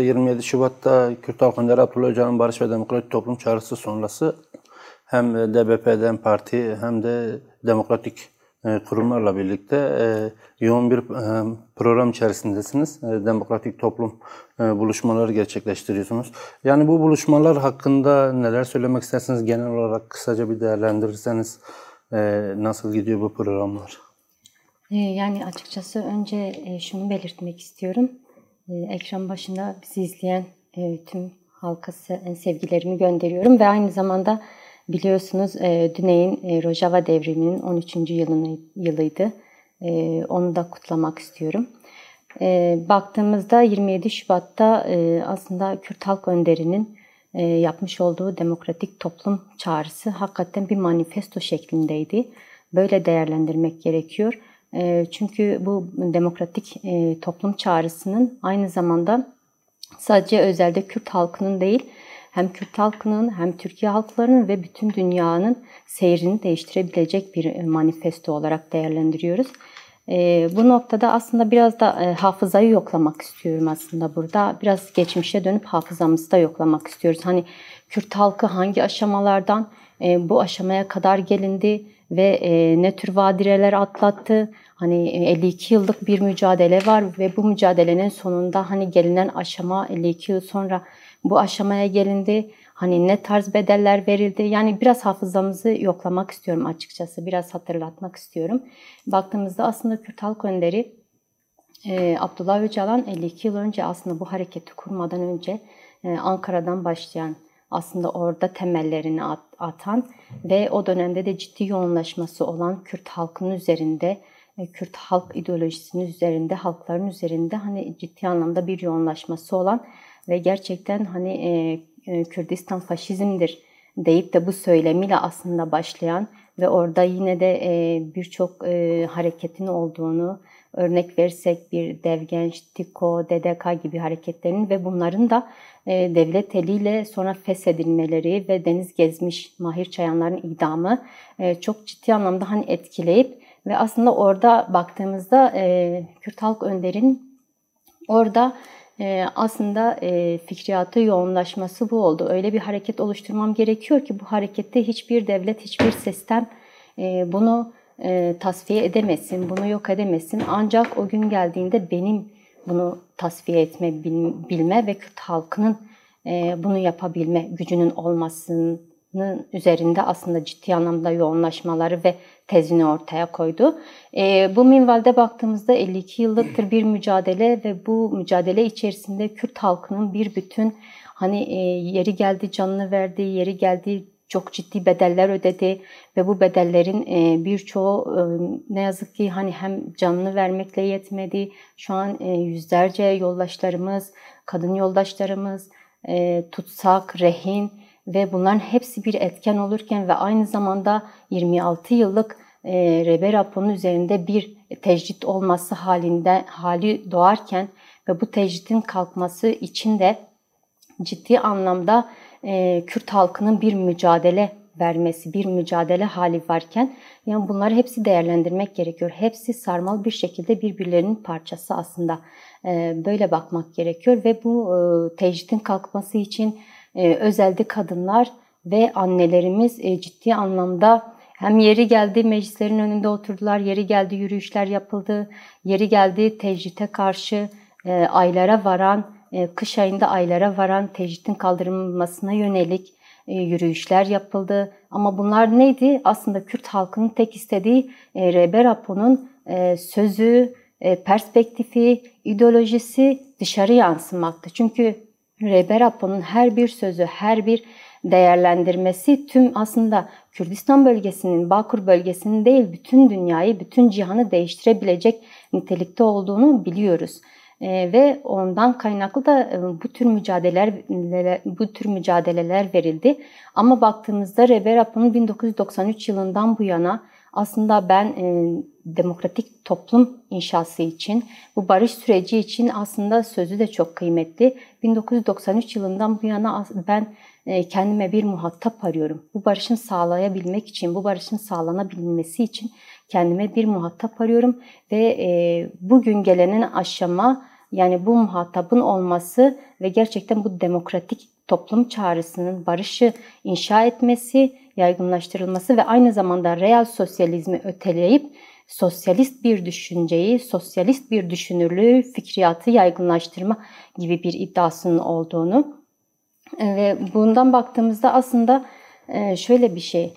27 Şubat'ta Kürt Halk Önderi Abdullah Öcalan'ın Barış ve Demokratik Toplum Çağrısı sonrası hem DBP'den parti hem de demokratik kurumlarla birlikte yoğun bir program içerisindesiniz. Demokratik toplum buluşmaları gerçekleştiriyorsunuz. Yani bu buluşmalar hakkında neler söylemek istersiniz? Genel olarak kısaca bir değerlendirirseniz nasıl gidiyor bu programlar? Yani açıkçası önce şunu belirtmek istiyorum. Ekran başında bizi izleyen tüm halka sevgilerimi gönderiyorum ve aynı zamanda biliyorsunuz Güney'in Rojava devriminin 13. yılıydı. Onu da kutlamak istiyorum. Baktığımızda 27 Şubat'ta aslında Kürt Halk Önderi'nin yapmış olduğu demokratik toplum çağrısı hakikaten bir manifesto şeklindeydi. Böyle değerlendirmek gerekiyor. Çünkü bu demokratik toplum çağrısının aynı zamanda sadece özelde Kürt halkının değil, hem Kürt halkının hem Türkiye halklarının ve bütün dünyanın seyrini değiştirebilecek bir manifesto olarak değerlendiriyoruz. Bu noktada aslında biraz da hafızayı yoklamak istiyorum aslında burada. Biraz geçmişe dönüp hafızamızı da yoklamak istiyoruz. Hani Kürt halkı hangi aşamalardan bu aşamaya kadar gelindi ve ne tür badireler atlattı. Hani 52 yıllık bir mücadele var ve bu mücadelenin sonunda hani gelinen aşama 52 yıl sonra bu aşamaya gelindi. Hani ne tarz bedeller verildi. Yani biraz hafızamızı yoklamak istiyorum açıkçası. Biraz hatırlatmak istiyorum. Baktığımızda aslında Kürt Halk Önderi Abdullah Öcalan 52 yıl önce aslında bu hareketi kurmadan önce Ankara'dan başlayan, aslında orada temellerini atan ve o dönemde de ciddi yoğunlaşması olan Kürt halkının üzerinde, Kürt halk ideolojisinin üzerinde, halkların üzerinde hani ciddi anlamda bir yoğunlaşması olan ve gerçekten hani Kürdistan faşizmdir deyip de bu söylemiyle aslında başlayan ve orada yine de birçok hareketin olduğunu örnek verirsek bir Devgenç, TİKO, DDK gibi hareketlerin ve bunların da devlet eliyle sonra feshedilmeleri ve deniz gezmiş Mahir Çayanlar'ın idamı çok ciddi anlamda hani etkileyip ve aslında orada baktığımızda Kürt Halk Önder'in orada aslında fikriyatı yoğunlaşması bu oldu. Öyle bir hareket oluşturmam gerekiyor ki bu harekette hiçbir devlet, hiçbir sistem bunu tasfiye edemesin, bunu yok edemesin. Ancak o gün geldiğinde benim bunu tasfiye etme, bilme ve Kürt halkının bunu yapabilme gücünün olmasının üzerinde aslında ciddi anlamda yoğunlaşmaları ve tezini ortaya koydu. Bu minvalde baktığımızda 52 yıllıktır bir mücadele ve bu mücadele içerisinde Kürt halkının bir bütün hani yeri geldi canını verdi, yeri geldi çok ciddi bedeller ödedi ve bu bedellerin birçoğu ne yazık ki hani hem canını vermekle yetmedi. Şu an yüzlerce yoldaşlarımız, kadın yoldaşlarımız tutsak, rehin ve bunların hepsi bir etken olurken ve aynı zamanda 26 yıllık Rebe raporunun üzerinde bir tecrit olması hali doğarken ve bu tecritin kalkması için de ciddi anlamda Kürt halkının bir mücadele vermesi, bir mücadele hali varken yani bunları hepsi değerlendirmek gerekiyor. Hepsi sarmal bir şekilde birbirlerinin parçası aslında. Böyle bakmak gerekiyor ve bu tecritin kalkması için özelde kadınlar ve annelerimiz ciddi anlamda hem yeri geldi meclislerin önünde oturdular, yeri geldi yürüyüşler yapıldı, yeri geldi tecrite karşı aylara varan, kış ayında aylara varan tecritin kaldırılmasına yönelik yürüyüşler yapıldı. Ama bunlar neydi? Aslında Kürt halkının tek istediği Rebe raporunun sözü, perspektifi, ideolojisi dışarı yansımaktı. Çünkü Rebe raporunun her bir sözü, her bir değerlendirmesi tüm aslında Kürdistan bölgesinin, Bağkur bölgesinin değil bütün dünyayı, bütün cihanı değiştirebilecek nitelikte olduğunu biliyoruz. Ve ondan kaynaklı da bu tür mücadeleler verildi. Ama baktığımızda Rebe raporunun 1993 yılından bu yana aslında ben demokratik toplum inşası için, bu barış süreci için aslında sözü de çok kıymetli. 1993 yılından bu yana ben kendime bir muhatap arıyorum. Bu barışın sağlayabilmek için, bu barışın sağlanabilmesi için kendime bir muhatap arıyorum ve bugün gelenen aşama Yani bu muhatabın olması ve gerçekten bu demokratik toplum çağrısının barışı inşa etmesi, yaygınlaştırılması ve aynı zamanda real sosyalizmi öteleyip sosyalist bir düşünceyi, sosyalist bir düşünürlüğü, fikriyatı yaygınlaştırma gibi bir iddiasının olduğunu ve bundan baktığımızda aslında şöyle bir şey,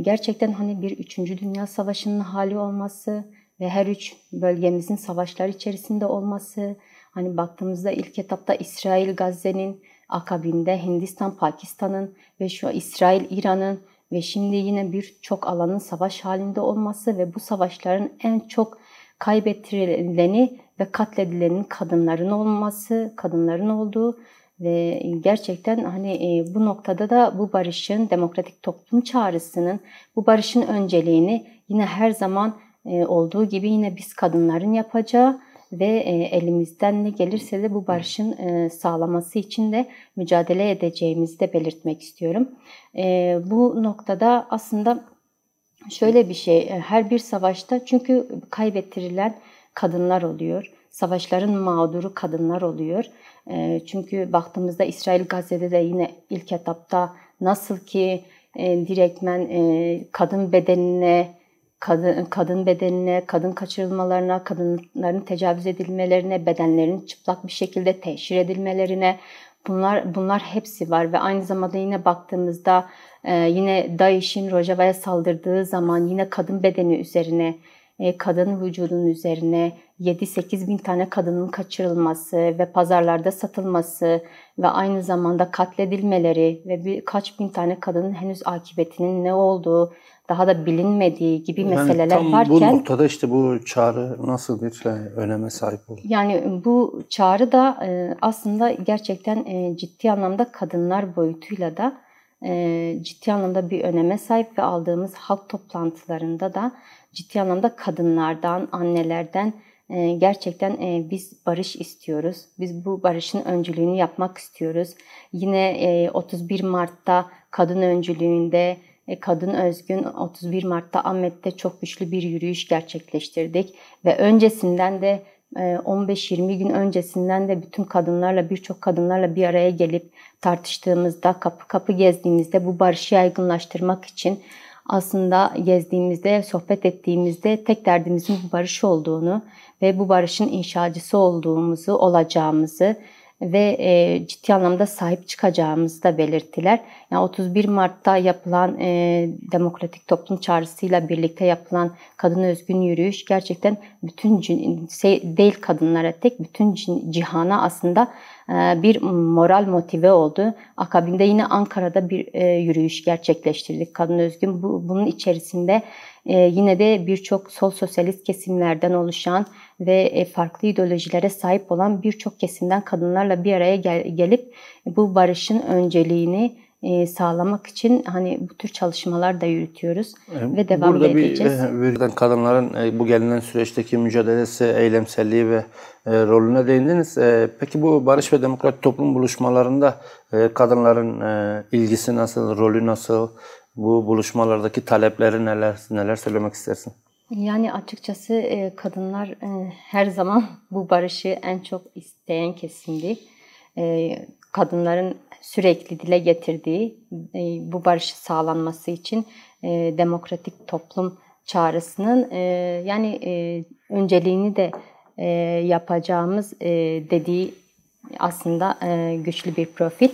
gerçekten hani bir 3. Dünya Savaşı'nın hali olması ve her üç bölgemizin savaşlar içerisinde olması, hani baktığımızda ilk etapta İsrail Gazze'nin, akabinde Hindistan Pakistan'ın ve şu İsrail İran'ın ve şimdi yine birçok alanın savaş halinde olması ve bu savaşların en çok kaybettirileni ve katledilenin kadınların olması, kadınların olduğu ve gerçekten hani bu noktada da bu barışın, demokratik toplum çağrısının, bu barışın önceliğini yine her zaman olduğu gibi yine biz kadınların yapacağı ve elimizden ne gelirse de bu barışın sağlaması için de mücadele edeceğimizi de belirtmek istiyorum. Bu noktada aslında şöyle bir şey, her bir savaşta çünkü kaybettirilen kadınlar oluyor. Savaşların mağduru kadınlar oluyor. Çünkü baktığımızda İsrail Gazze'de de yine ilk etapta nasıl ki direktmen kadın bedenine, kadın kaçırılmalarına, kadınların tecavüz edilmelerine, bedenlerinin çıplak bir şekilde teşhir edilmelerine bunlar hepsi var ve aynı zamanda yine baktığımızda yine DAEŞ'in Rojava'ya saldırdığı zaman yine kadın bedeni üzerine, kadın vücudunun üzerine 7-8 bin tane kadının kaçırılması ve pazarlarda satılması ve aynı zamanda katledilmeleri ve birkaç bin tane kadının henüz akıbetinin ne olduğu daha da bilinmediği gibi meseleler tam varken bu noktada işte bu çağrı nasıl bir öneme sahip oldu? yani bu çağrı da aslında gerçekten ciddi anlamda kadınlar boyutuyla da ciddi anlamda bir öneme sahip ve aldığımız halk toplantılarında da ciddi anlamda kadınlardan, annelerden gerçekten biz barış istiyoruz. Biz bu barışın öncülüğünü yapmak istiyoruz. Yine 31 Mart'ta kadın öncülüğünde Kadın Özgün 31 Mart'ta Ahmet'te çok güçlü bir yürüyüş gerçekleştirdik ve öncesinden de 15-20 gün öncesinden de bütün kadınlarla, birçok kadınlarla bir araya gelip tartıştığımızda, kapı kapı gezdiğimizde bu barışı yaygınlaştırmak için aslında gezdiğimizde, sohbet ettiğimizde tek derdimizin bu barış olduğunu ve bu barışın inşacısı olacağımızı ve ciddi anlamda sahip çıkacağımızı da belirttiler. Yani 31 Mart'ta yapılan demokratik toplum çağrısıyla birlikte yapılan kadın özgün yürüyüş gerçekten bütün değil kadınlara tek bütün cihana aslında bir moral motive oldu. Akabinde yine Ankara'da bir yürüyüş gerçekleştirdik kadın özgün. Bunun içerisinde yine de birçok sol sosyalist kesimlerden oluşan ve farklı ideolojilere sahip olan birçok kesimden kadınlarla bir araya gelip bu barışın önceliğini sağlamak için hani bu tür çalışmalar da yürütüyoruz ve devam da edeceğiz. Burada kadınların bu gelinen süreçteki mücadelesi, eylemselliği ve rolüne değindiniz. Peki bu barış ve demokratik toplum buluşmalarında kadınların ilgisi nasıl, rolü nasıl, bu buluşmalardaki talepleri neler söylemek istersin? Yani açıkçası kadınlar her zaman bu barışı en çok isteyen kesimdi. Kadınların sürekli dile getirdiği bu barışı sağlanması için demokratik toplum çağrısının yani önceliğini de yapacağımız dediği aslında güçlü bir profil.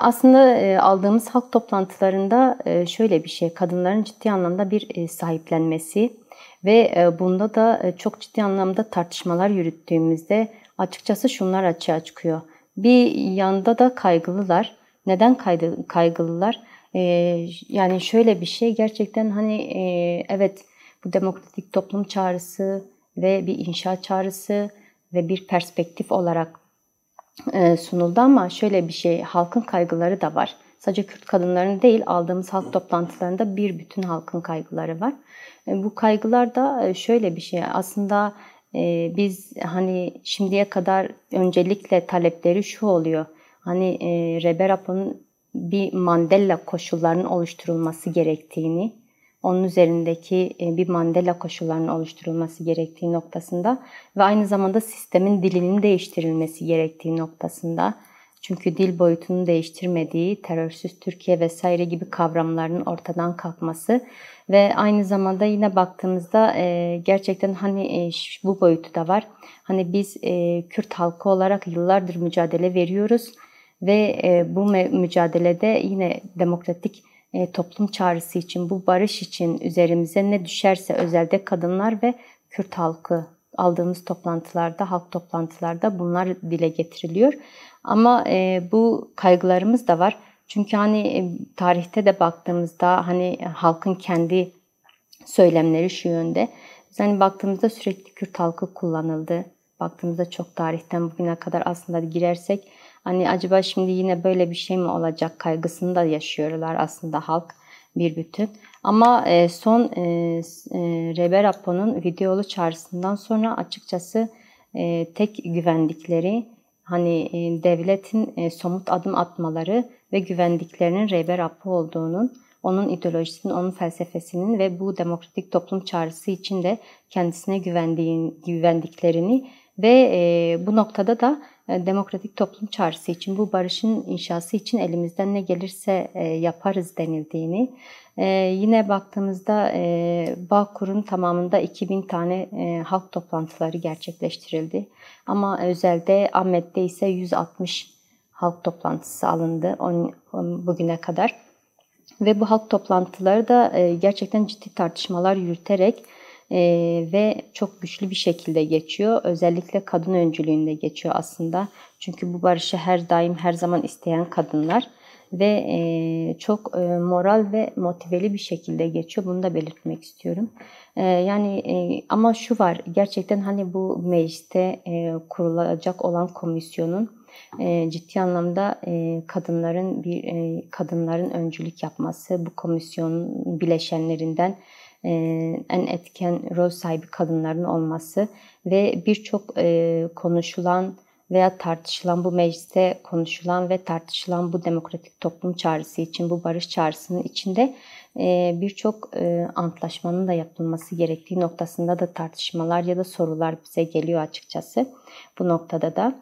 Aslında aldığımız halk toplantılarında şöyle bir şey, kadınların ciddi anlamda bir sahiplenmesi ve bunda da çok ciddi anlamda tartışmalar yürüttüğümüzde açıkçası şunlar açığa çıkıyor. Bir yanda da kaygılılar. Neden kaygılılar? Yani şöyle bir şey, gerçekten hani evet bu demokratik toplum çağrısı ve bir inşaat çağrısı ve bir perspektif olarak sunuldu ama şöyle bir şey, halkın kaygıları da var. Sadece Kürt kadınların değil, aldığımız halk toplantılarında bir bütün halkın kaygıları var. Bu kaygılar da şöyle bir şey, aslında biz hani şimdiye kadar öncelikle talepleri şu oluyor. Hani Reberapo'nun bir Mandela koşullarının oluşturulması gerektiğini, onun üzerindeki bir Mandela koşullarının oluşturulması gerektiği noktasında ve aynı zamanda sistemin dilinin değiştirilmesi gerektiği noktasında. Çünkü dil boyutunu değiştirmediği, terörsüz Türkiye vesaire gibi kavramların ortadan kalkması ve aynı zamanda yine baktığımızda gerçekten hani bu boyutu da var. Hani biz Kürt halkı olarak yıllardır mücadele veriyoruz ve bu mücadelede yine demokratik toplum çağrısı için, bu barış için üzerimize ne düşerse özelde kadınlar ve Kürt halkı aldığımız toplantılarda, halk toplantılarda bunlar dile getiriliyor. Ama bu kaygılarımız da var. Çünkü hani tarihte de baktığımızda hani halkın kendi söylemleri şu yönde. Yani baktığımızda sürekli Kürt halkı kullanıldı. Baktığımızda çok tarihten bugüne kadar aslında girersek hani acaba şimdi yine böyle bir şey mi olacak kaygısını da yaşıyorlar aslında halk bir bütün. Ama son Rehber Apo'nun videolu çağrısından sonra açıkçası tek güvendikleri hani devletin somut adım atmaları ve güvendiklerinin Rehber Apo olduğunun, onun ideolojisinin, onun felsefesinin ve bu demokratik toplum çağrısı için de kendisine güvendiklerini ve bu noktada da demokratik toplum çağrısı için, bu barışın inşası için elimizden ne gelirse yaparız denildiğini. Yine baktığımızda Bağkur'un tamamında 2000 tane halk toplantıları gerçekleştirildi. Ama özelde Ahmet'te ise 160 halk toplantısı alındı bugüne kadar. Ve bu halk toplantıları da gerçekten ciddi tartışmalar yürüterek ve çok güçlü bir şekilde geçiyor. Özellikle kadın öncülüğünde geçiyor aslında. Çünkü bu barışı her daim, her zaman isteyen kadınlar ve çok moral ve motiveli bir şekilde geçiyor. Bunu da belirtmek istiyorum. Yani ama şu var, gerçekten hani bu mecliste kurulacak olan komisyonun ciddi anlamda kadınların öncülük yapması, bu komisyonun bileşenlerinden en etken rol sahibi kadınların olması ve birçok konuşulan veya tartışılan, bu mecliste konuşulan ve tartışılan bu demokratik toplum çağrısı için, bu barış çağrısının içinde birçok antlaşmanın da yapılması gerektiği noktasında da tartışmalar ya da sorular bize geliyor açıkçası bu noktada da.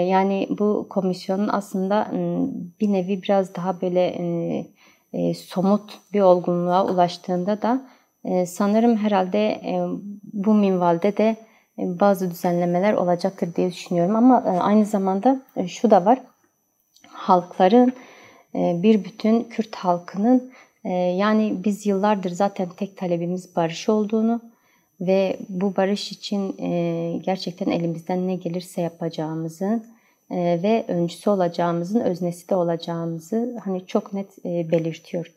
Yani bu komisyonun aslında bir nevi biraz daha böyle somut bir olgunluğa ulaştığında da sanırım herhalde bu minvalde de bazı düzenlemeler olacaktır diye düşünüyorum. Ama aynı zamanda şu da var. Halkların, bir bütün Kürt halkının yani biz yıllardır zaten tek talebimiz barış olduğunu ve bu barış için gerçekten elimizden ne gelirse yapacağımızı ve öncüsü olacağımızın, öznesi de olacağımızı hani çok net belirtiyor.